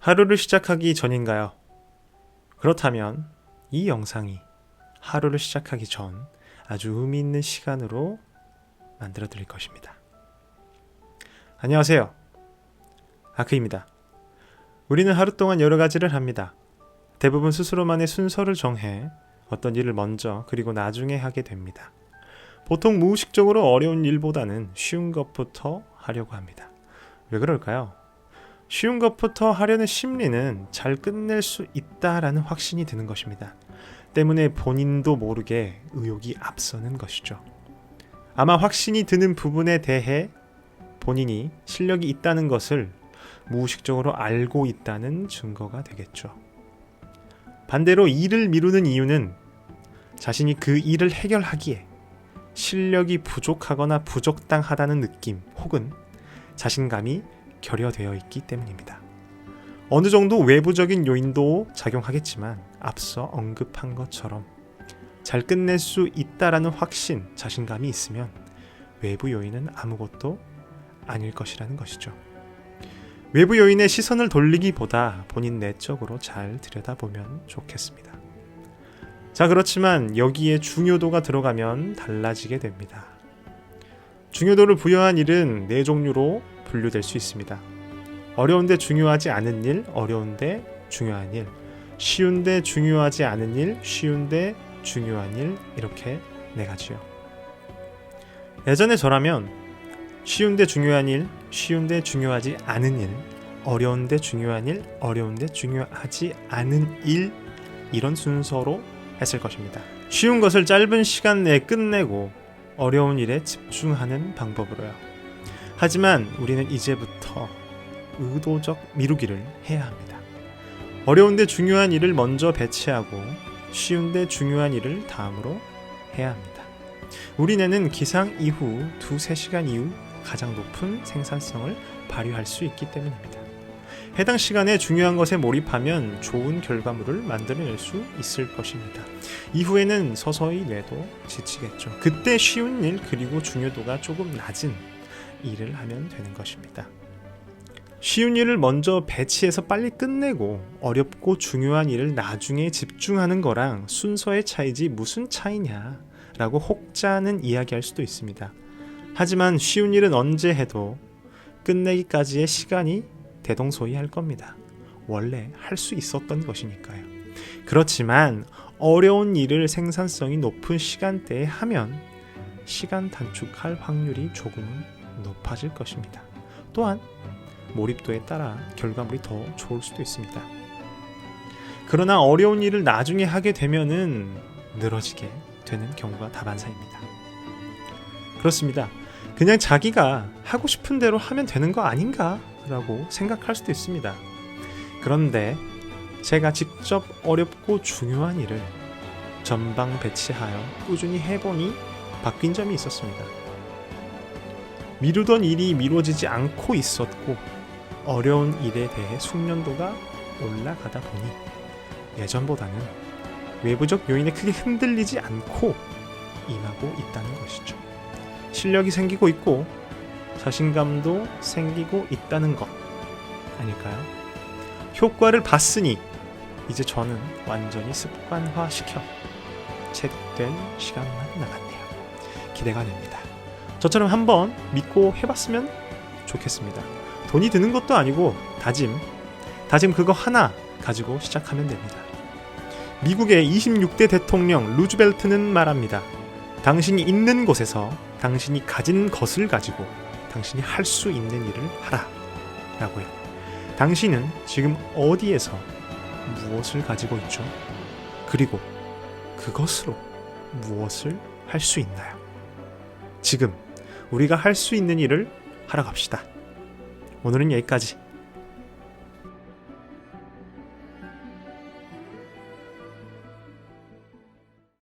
하루를 시작하기 전인가요? 그렇다면 이 영상이 하루를 시작하기 전 아주 의미 있는 시간으로 만들어 드릴 것입니다. 안녕하세요. 아크입니다. 우리는 하루 동안 여러 가지를 합니다. 대부분 스스로만의 순서를 정해 어떤 일을 먼저 그리고 나중에 하게 됩니다. 보통 무의식적으로 어려운 일보다는 쉬운 것부터 하려고 합니다. 왜 그럴까요? 쉬운 것부터 하려는 심리는 잘 끝낼 수 있다라는 확신이 드는 것입니다. 때문에 본인도 모르게 의욕이 앞서는 것이죠. 아마 확신이 드는 부분에 대해 본인이 실력이 있다는 것을 무의식적으로 알고 있다는 증거가 되겠죠. 반대로 일을 미루는 이유는 자신이 그 일을 해결하기에 실력이 부족하거나 부적당하다는 느낌 혹은 자신감이 결여되어 있기 때문입니다. 어느 정도 외부적인 요인도 작용하겠지만 앞서 언급한 것처럼 잘 끝낼 수 있다라는 확신, 자신감이 있으면 외부 요인은 아무것도 아닐 것이라는 것이죠. 외부 요인에 시선을 돌리기보다 본인 내적으로 잘 들여다보면 좋겠습니다. 자, 그렇지만 여기에 중요도가 들어가면 달라지게 됩니다. 중요도를 부여한 일은 네 종류로 분류될 수 있습니다. 어려운데 중요하지 않은 일, 어려운데 중요한 일, 쉬운데 중요하지 않은 일, 쉬운데 중요한 일, 이렇게 네 가지요. 예전에 저라면 쉬운데 중요한 일, 쉬운데 중요하지 않은 일, 어려운데 중요한 일, 어려운데 중요하지 않은 일, 이런 순서로 했을 것입니다. 쉬운 것을 짧은 시간 내에 끝내고 어려운 일에 집중하는 방법으로요. 하지만 우리는 이제부터 의도적 미루기를 해야 합니다. 어려운데 중요한 일을 먼저 배치하고 쉬운데 중요한 일을 다음으로 해야 합니다. 우리 뇌는 기상 이후 2-3시간 이후 가장 높은 생산성을 발휘할 수 있기 때문입니다. 해당 시간에 중요한 것에 몰입하면 좋은 결과물을 만들어낼 수 있을 것입니다. 이후에는 서서히 뇌도 지치겠죠. 그때 쉬운 일 그리고 중요도가 조금 낮은 일을 하면 되는 것입니다. 쉬운 일을 먼저 배치해서 빨리 끝내고 어렵고 중요한 일을 나중에 집중하는 거랑 순서의 차이지 무슨 차이냐 라고 혹자는 이야기할 수도 있습니다. 하지만 쉬운 일은 언제 해도 끝내기까지의 시간이 대동소이할 겁니다. 원래 할 수 있었던 것이니까요. 그렇지만 어려운 일을 생산성이 높은 시간대에 하면 시간 단축할 확률이 조금은 높아질 것입니다. 또한 몰입도에 따라 결과물이 더 좋을 수도 있습니다. 그러나 어려운 일을 나중에 하게 되면은 늘어지게 되는 경우가 다반사입니다. 그렇습니다. 그냥 자기가 하고 싶은 대로 하면 되는 거 아닌가 라고 생각할 수도 있습니다. 그런데 제가 직접 어렵고 중요한 일을 전방 배치하여 꾸준히 해보니 바뀐 점이 있었습니다. 미루던 일이 미뤄지지 않고 있었고 어려운 일에 대해 숙련도가 올라가다 보니 예전보다는 외부적 요인에 크게 흔들리지 않고 임하고 있다는 것이죠. 실력이 생기고 있고 자신감도 생기고 있다는 것 아닐까요? 효과를 봤으니 이제 저는 완전히 습관화시켜 채된 시간만 남았네요. 기대가 됩니다. 저처럼 한번 믿고 해봤으면 좋겠습니다. 돈이 드는 것도 아니고 다짐 그거 하나 가지고 시작하면 됩니다. 미국의 26대 대통령 루즈벨트는 말합니다. 당신이 있는 곳에서 당신이 가진 것을 가지고 당신이 할 수 있는 일을 하라 라고요. 당신은 지금 어디에서 무엇을 가지고 있죠? 그리고 그것으로 무엇을 할 수 있나요? 지금 우리가 할 수 있는 일을 하러 갑시다. 오늘은 여기까지.